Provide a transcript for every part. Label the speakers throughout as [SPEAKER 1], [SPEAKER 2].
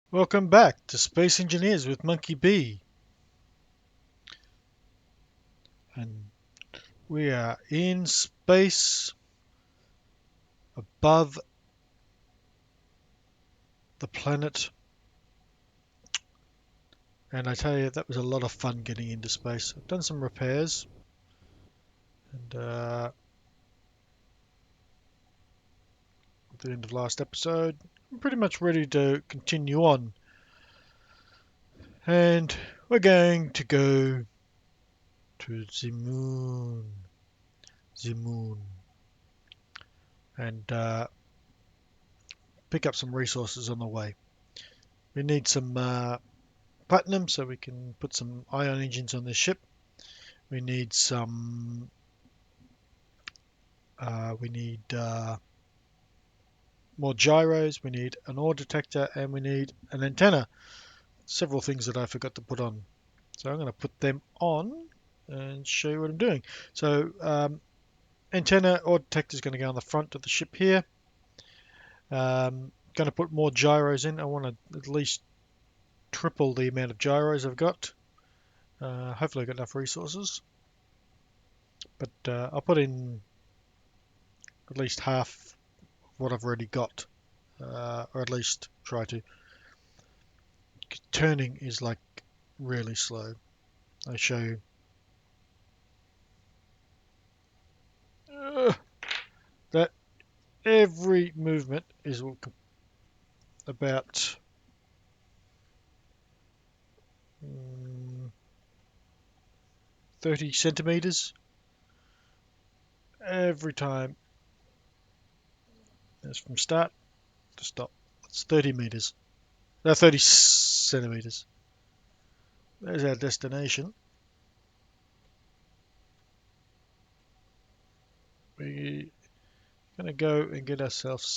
[SPEAKER 1] Welcome back to Space Engineers with Monkeyb, and we are in space above the planet. And I tell you, that was a lot of fun getting into space. I've done some repairs, and at the end of last episode, I'm pretty much ready to continue on. And we're going to go to the moon, and pick up some resources on the way. We need some platinum so we can put some ion engines on this ship. We need some. We need more gyros. We need an ore detector, and we need an antenna. Several things that I forgot to put on. So I'm going to put them on and show you what I'm doing. So antenna ore detector is going to go on the front of the ship here. Going to put more gyros in. I want to at least triple the amount of gyros I've got. Hopefully I've got enough resources. But I'll put in at least half what I've already got, or at least try to. Turning is like really slow. I show you. That every movement is about 30 centimeters every time. That's from start to stop. It's 30 meters. No, 30 centimeters. There's our destination. We're going to go and get ourselves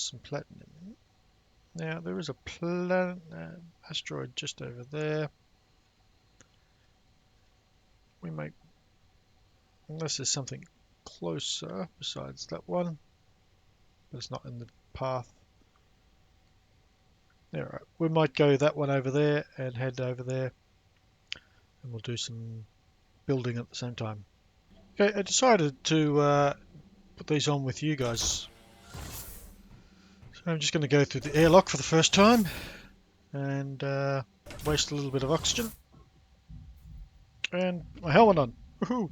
[SPEAKER 1] some platinum. Now, there is a planet, asteroid just over there. We might, unless there's something closer besides that one, but it's not in the path. Alright, we might go that one over there and head over there, and we'll do some building at the same time. Okay, I decided to put these on with you guys. So I'm just going to go through the airlock for the first time and waste a little bit of oxygen. And my helmet on. Woohoo!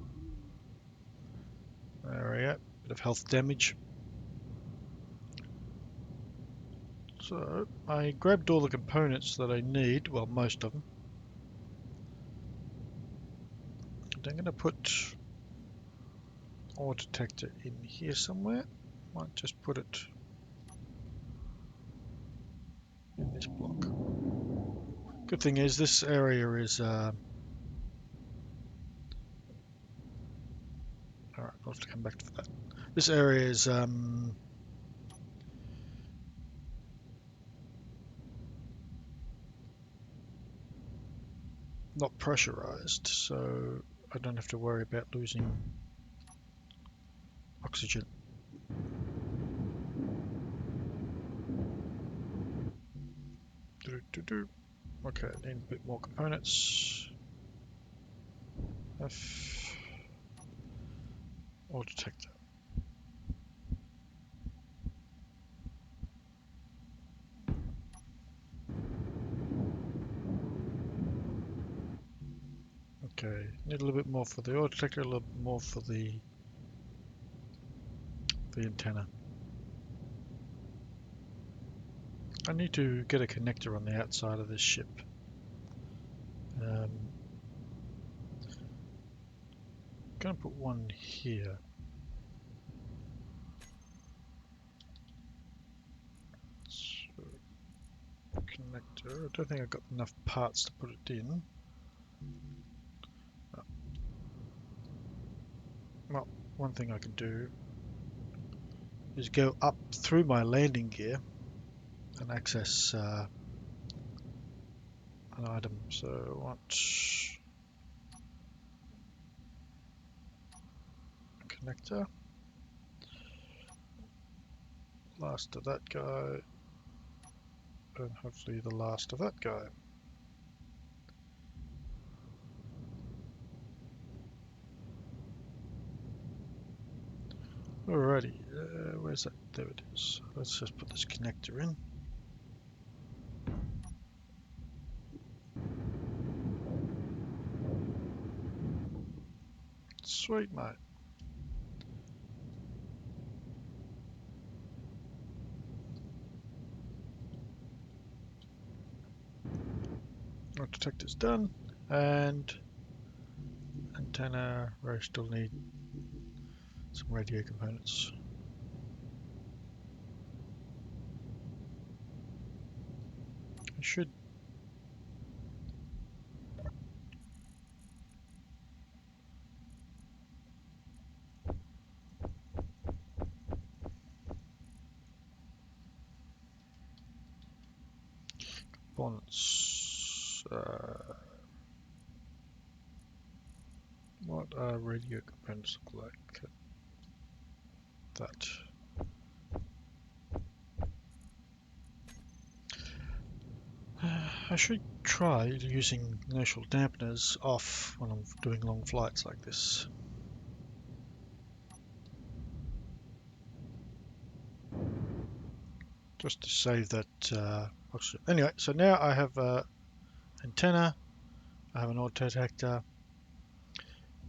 [SPEAKER 1] There we go. Bit of health damage. So I grabbed all the components that I need. Well, most of them. And I'm going to put ore detector in here somewhere. Might just put it in this block. Good thing is this area is alright, I'll have to come back to that. This area is not pressurized, so I don't have to worry about losing oxygen. Okay, I need a bit more components. F ore detector. Okay, need a little bit more for the ore detector, a little bit more for the antenna. I need to get a connector on the outside of this ship. I'm going to put one here. So, connector. I don't think I've got enough parts to put it in. Well, one thing I can do is go up through my landing gear and access an item. So I want a connector. Last of that guy. and hopefully the last of that guy. Alrighty, where's that? There it is. Let's just put this connector in. Sweet, mate. Our detector's done, and antenna, I still need some radio components. I should. Components. What are radio components look like? That. I should try using inertial dampeners off when I'm doing long flights like this. Just to save that oxygen. Anyway, so now I have antenna, I have an auto detector.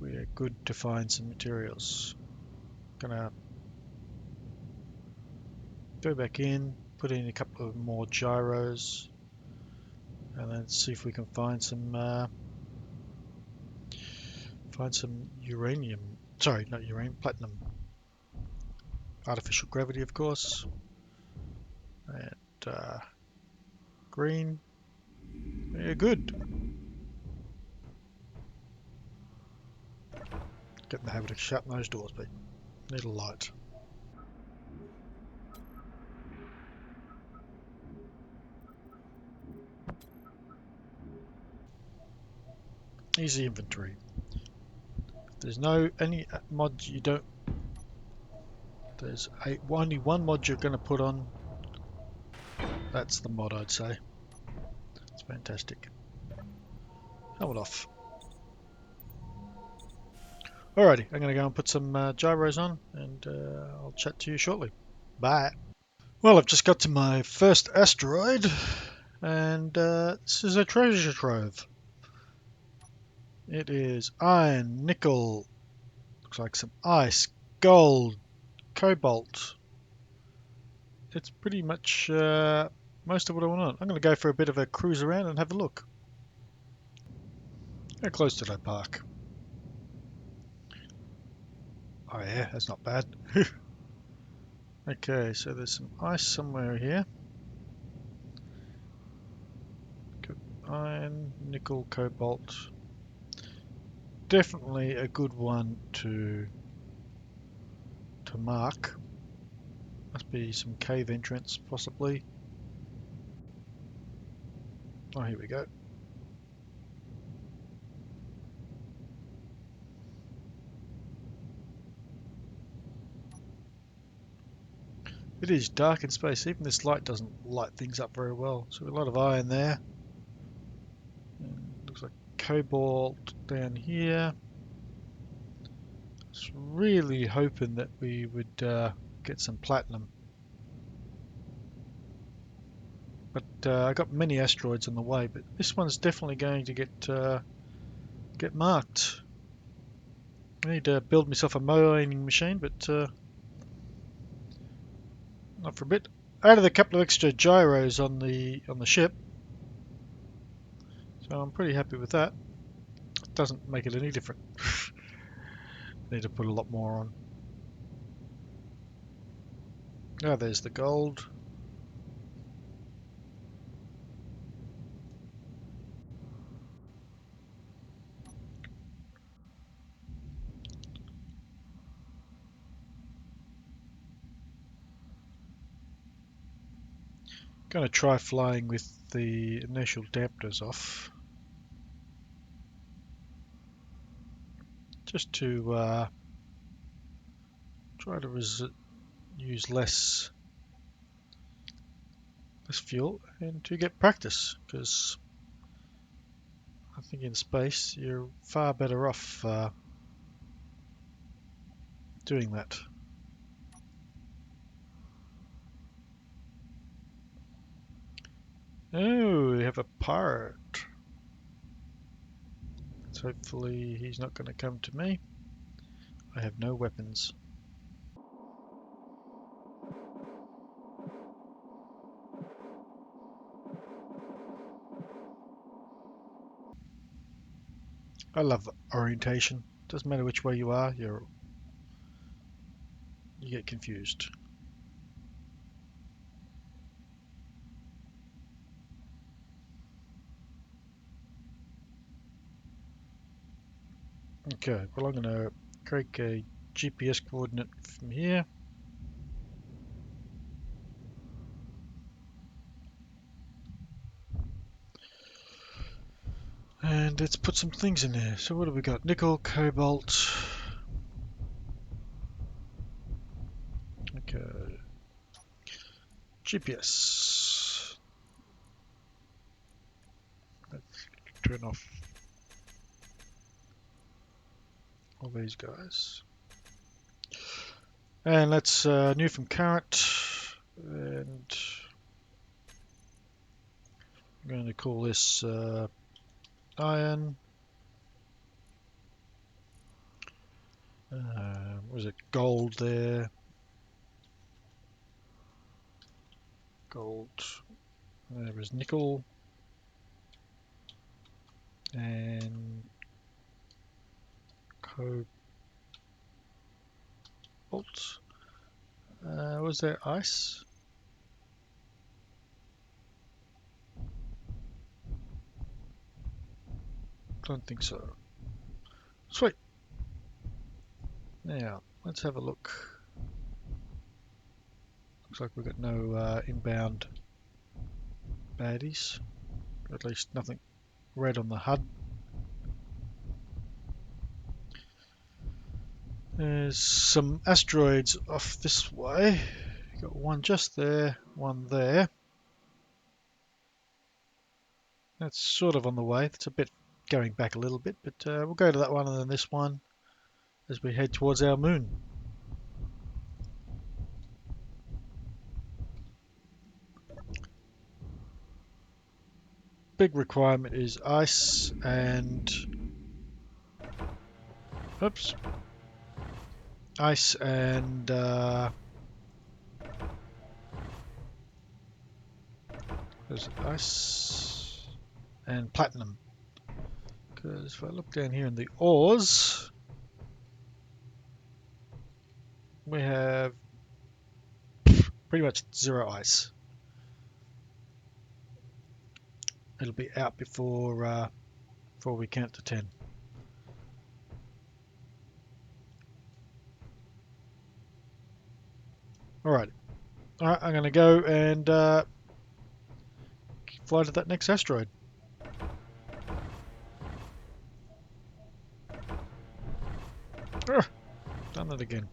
[SPEAKER 1] We're good to find some materials. Gonna go back in, put in a couple of more gyros, and then see if we can find some uranium. Sorry, not uranium, platinum. Artificial gravity, of course, and green. Yeah, good. Get in the habit of shutting those doors, but need a light. Easy inventory. There's any mod you don't. There's only one mod you're going to put on. That's the mod, I'd say. It's fantastic. Helmet off. Alrighty, I'm going to go and put some gyros on, and I'll chat to you shortly. Bye. Well, I've just got to my first asteroid, and this is a treasure trove. It is iron, nickel, looks like some ice, gold, cobalt. It's pretty much most of what I want. I'm going to go for a bit of a cruise around and have a look. How close did I park? Oh yeah, that's not bad. Okay, so there's some ice somewhere here. Iron, nickel, cobalt. Definitely a good one to mark. Must be some cave entrance, possibly. Oh, here we go. It is dark in space. Even this light doesn't light things up very well. So a lot of iron there. And looks like cobalt down here. I was really hoping that we would get some platinum. But I got many asteroids on the way, but this one's definitely going to get marked. I need to build myself a mining machine, but not for a bit. I added a couple of extra gyros on the ship, so I'm pretty happy with that. It doesn't make it any different. Need to put a lot more on. Now there's the gold. Going to try flying with the inertial dampeners off, just to try to use less this fuel and to get practice, because I think in space you're far better off doing that. Oh, we have a pirate. So hopefully he's not going to come to me. I have no weapons. I love orientation. Doesn't matter which way you are, you get confused. Okay, well I'm going to create a GPS coordinate from here. And let's put some things in there. So what have we got? Nickel, cobalt. Okay. GPS. Let's turn off all these guys. And let's new from current. And I'm going to call this iron. Was it gold there? Gold. There was nickel. And cobalt. Was there ice? Don't think so. Sweet. Now, let's have a look. Looks like we've got no inbound baddies. Or at least nothing red on the HUD. There's some asteroids off this way. Got one just there, one there. That's sort of on the way. It's a bit going back a little bit, but we'll go to that one and then this one as we head towards our moon. Big requirement is ice and oops, ice and there's ice and platinum. Because if I look down here in the ores, we have pretty much zero ice. It'll be out before we count to 10. Alright, I'm going to go and fly to that next asteroid. Done that again.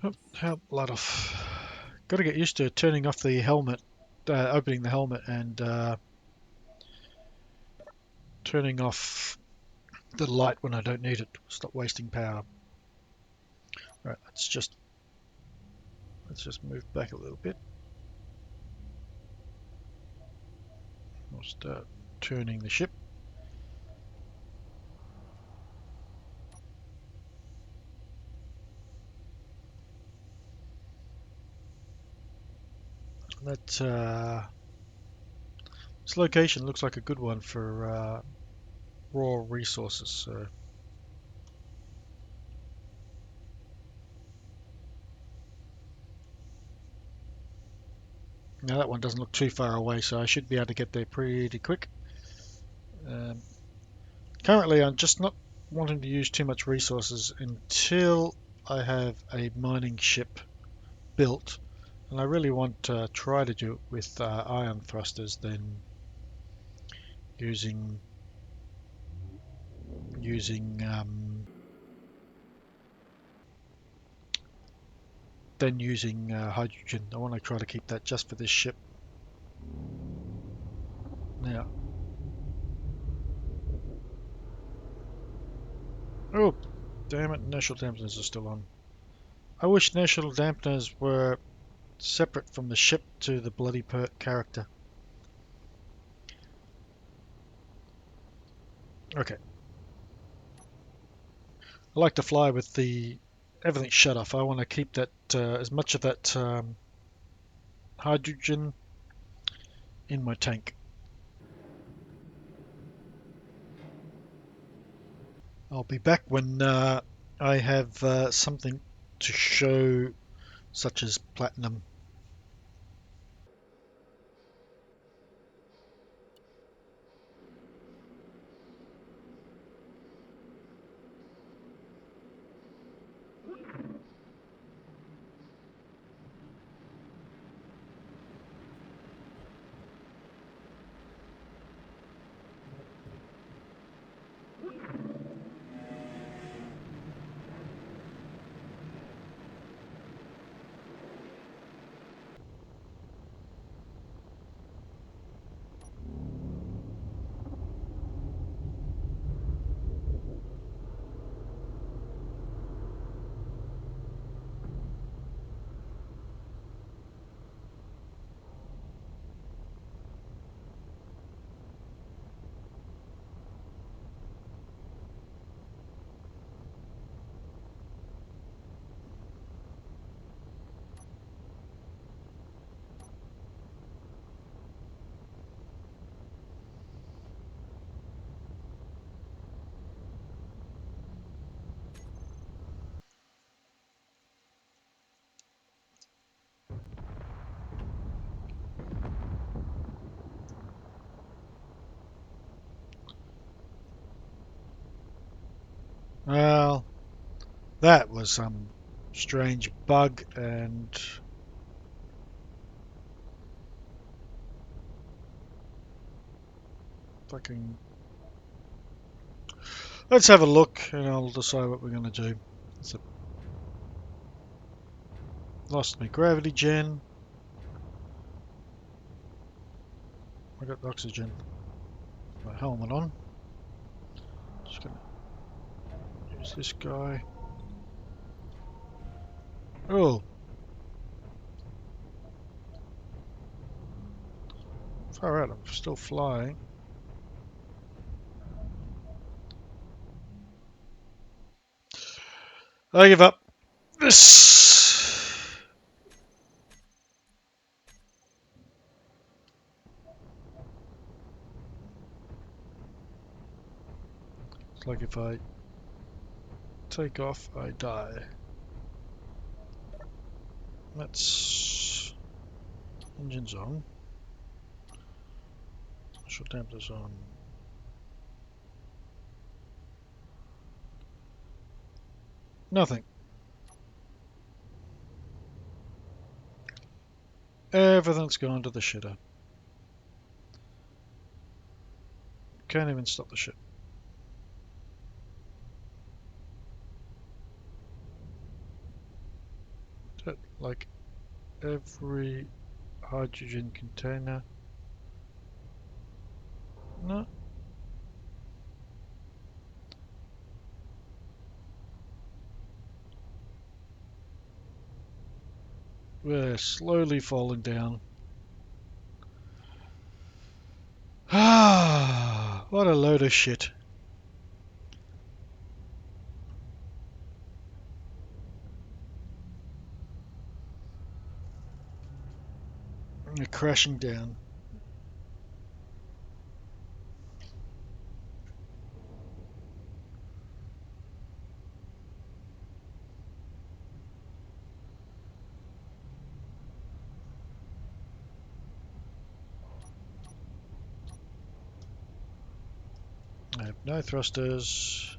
[SPEAKER 1] Oh, help, lot of. Got to get used to turning off the helmet, opening the helmet, and turning off the light when I don't need it. Stop wasting power. Right, let's just move back a little bit. We'll start turning the ship. That this location looks like a good one for raw resources. So now that one doesn't look too far away, so I should be able to get there pretty quick. Currently, I'm just not wanting to use too much resources until I have a mining ship built. And I really want to try to do it with ion thrusters than using than using hydrogen. I want to try to keep that just for this ship. Now, oh, damn it, inertial dampeners are still on. I wish inertial dampeners were separate from the ship to the bloody character. Okay. I like to fly with everything shut off. I want to keep that as much of that hydrogen in my tank. I'll be back when I have something to show, such as platinum. Well, that was some strange bug, and fucking... Let's have a look, and I'll decide what we're going to do. It's a... Lost my gravity gen. I got the oxygen. My helmet on. Just going to use this guy. Oh, far out, I'm still flying. I give up. This. It's like if I take off, I die. Let's... Engines on. Short dampers on. Nothing. Everything's gone to the shitter. Can't even stop the ship. Like every hydrogen container. No. We're slowly falling down. Ah, what a load of shit. We're crashing down. I have no thrusters.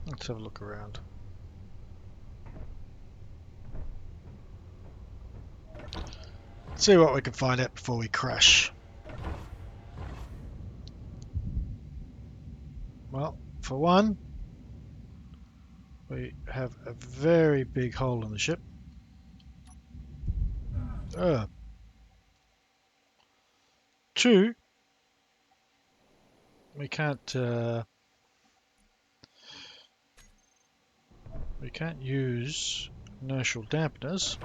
[SPEAKER 1] Let's have a look around. See what we can find out before we crash. Well, for one, we have a very big hole in the ship. Two, we can't use inertial dampeners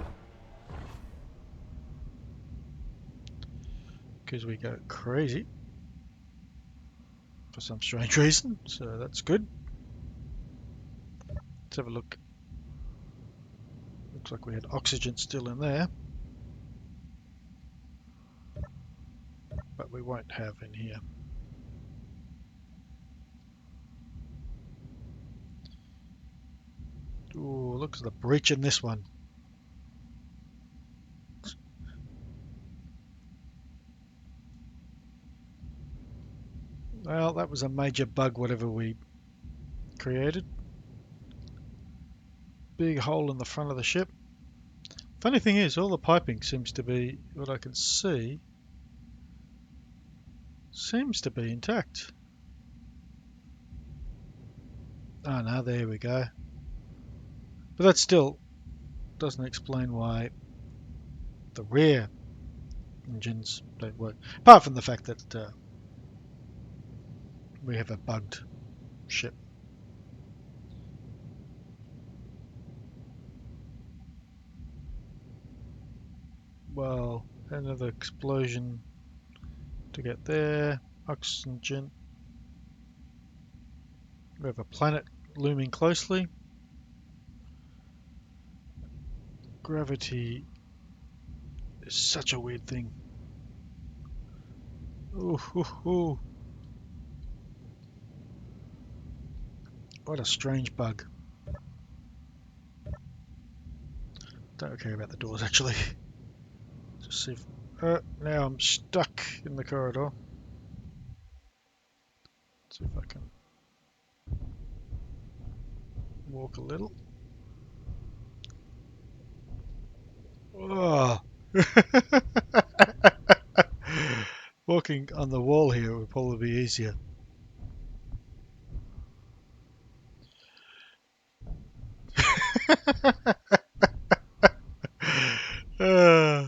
[SPEAKER 1] because we go crazy for some strange reason. So that's good. Let's have a look. Looks like we had oxygen still in there, but we won't have in here. Ooh, look at the breach in this one. Well, that was a major bug, whatever we created. Big hole in the front of the ship. Funny thing is, all the piping seems to be, what I can see, seems to be intact. Oh no, there we go. But that still doesn't explain why the rear engines don't work. Apart from the fact that we have a bugged ship. Well, another explosion to get there. Oxygen. We have a planet looming closely. Gravity is such a weird thing. Ooh, ooh, ooh. What a strange bug. Don't care about the doors actually. Just see if... now I'm stuck in the corridor. See if I can walk a little. Oh. Walking on the wall here would probably be easier. uh,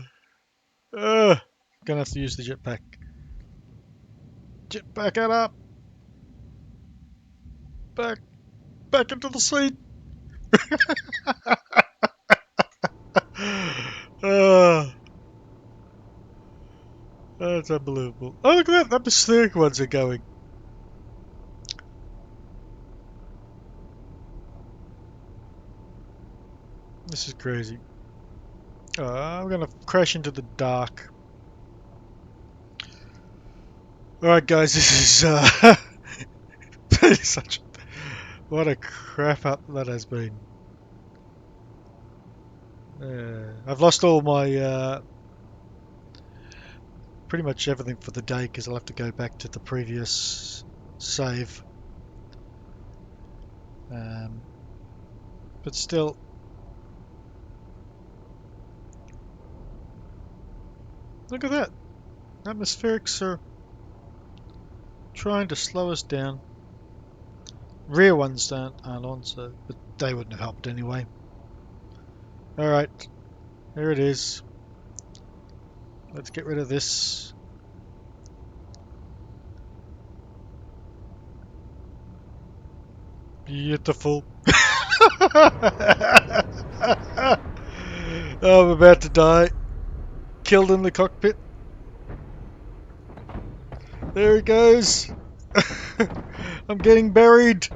[SPEAKER 1] gonna have to use the jetpack. Jetpack it up! Back into the seat! uh, that's unbelievable. Oh, look at that! The atmospheric ones are going. This is crazy. I'm gonna crash into the dark. Alright guys, this is such what a crap up that has been. I've lost all my pretty much everything for the day because I'll have to go back to the previous save. But still, look at that. Atmospherics are trying to slow us down. Rear ones aren't on, so but they wouldn't have helped anyway. Alright, here it is. Let's get rid of this. Beautiful. Oh, I'm about to die. Killed in the cockpit. There he goes. I'm getting buried.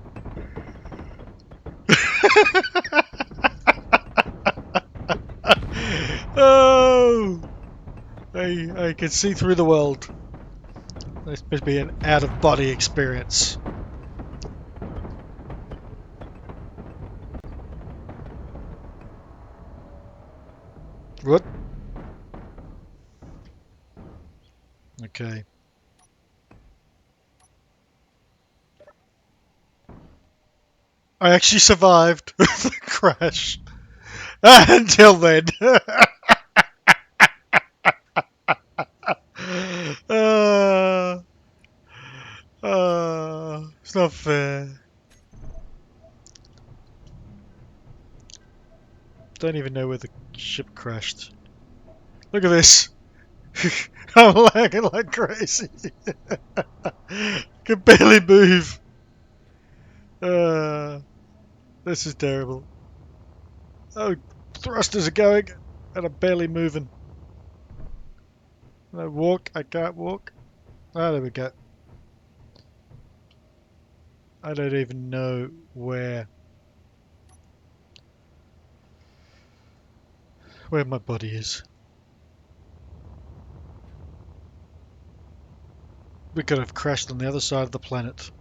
[SPEAKER 1] Oh, I can see through the world. This must be an out-of-body experience. What? Okay. I actually survived the crash. Until then. uh, It's not fair. Don't even know where the ship crashed. Look at this. I'm lagging like crazy. Can barely move. This is terrible. Oh, thrusters are going, and I'm barely moving. I walk. I can't walk. Ah, there we go. I don't even know where my body is. We could have crashed on the other side of the planet.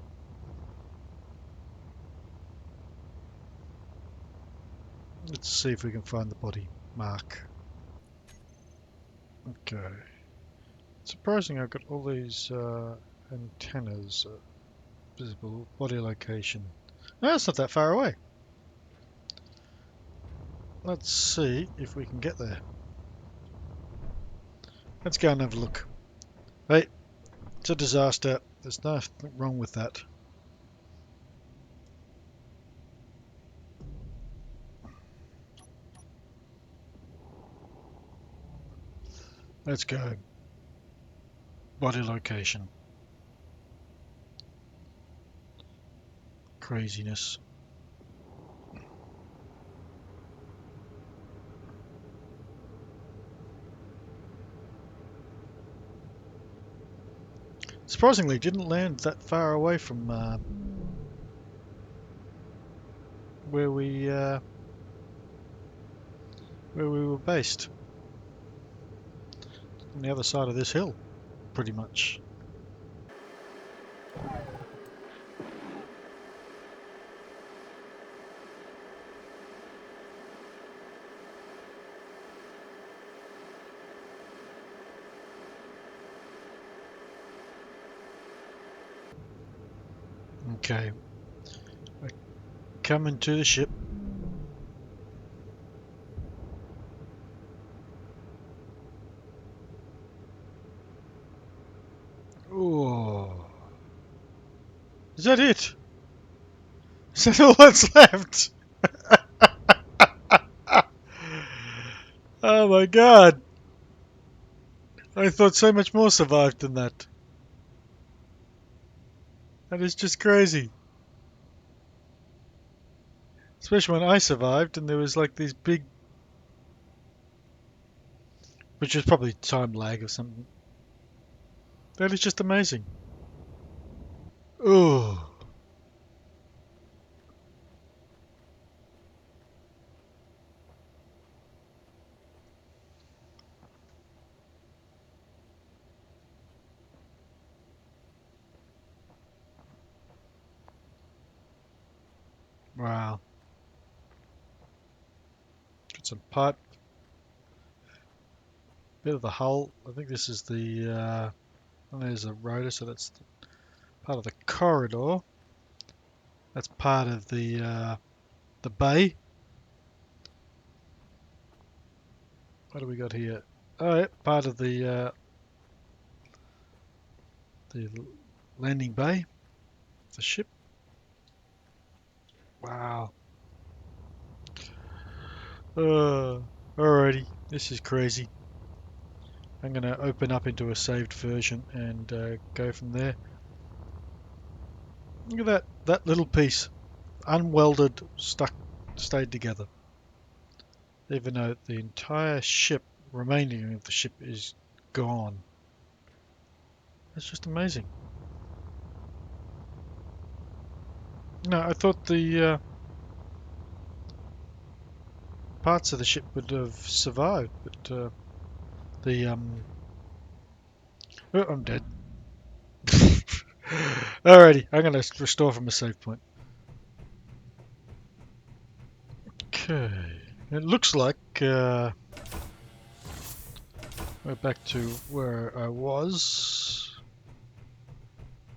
[SPEAKER 1] Let's see if we can find the body mark. Okay. Surprising, I've got all these antennas visible. Body location. No, it's not that far away. Let's see if we can get there. Let's go and have a look. Hey, it's a disaster. There's nothing wrong with that. Let's go. Body location. Craziness. Surprisingly, it didn't land that far away from where we were based. On the other side of this hill, pretty much. Okay, we're coming to the ship. Oh, is that it? Is that all that's left? Oh my god! I thought so much more survived than that. That is just crazy. Especially when I survived and there was like these big... Which is probably time lag or something. That is just amazing. Oh. Wow. Got some pipe. Bit of the hull. I think this is the... and there's a rotor, so that's part of the corridor. That's part of the bay. What do we got here? Oh, yeah, part of the landing bay. The ship. Wow. Alrighty, this is crazy. I'm going to open up into a saved version and go from there. Look at that little piece, unwelded, stayed together. Even though the entire ship, remaining of the ship, is gone. That's just amazing. No, I thought the parts of the ship would have survived, but oh, I'm dead. Alrighty, I'm going to restore from a save point. Okay, it looks like we're back to where I was.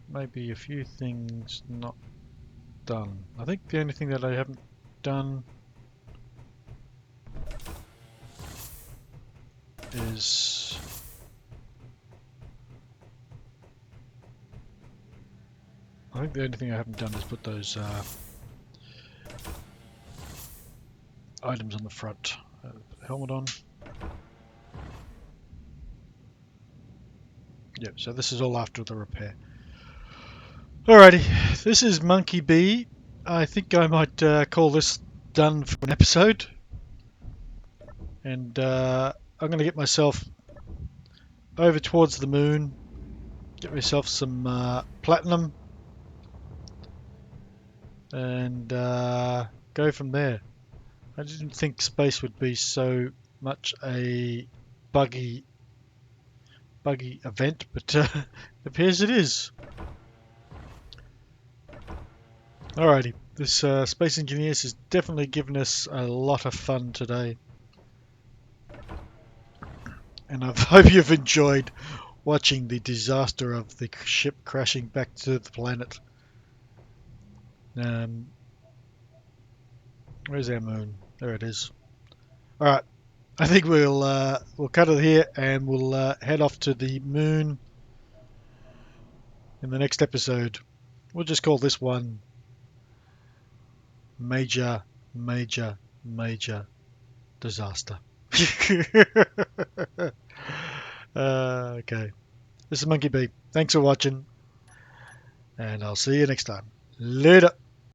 [SPEAKER 1] Maybe a few things not done. I think the only thing that I haven't done is I think the only thing I haven't done is put those items on the front. Helmet on. Yep, so this is all after the repair. Alrighty, this is Monkeyb. I think I might call this done for an episode. And I'm going to get myself over towards the moon, get myself some platinum, and go from there. I didn't think space would be so much a buggy event, but it appears it is. Alrighty, this Space Engineers has definitely given us a lot of fun today. And I hope you've enjoyed watching the disaster of the ship crashing back to the planet. Where's our moon? There it is. Alright, I think we'll cut it here and we'll head off to the moon in the next episode. We'll just call this one Major Disaster. Okay. This is Monkeyb. Thanks for watching, and I'll see you next time. Later.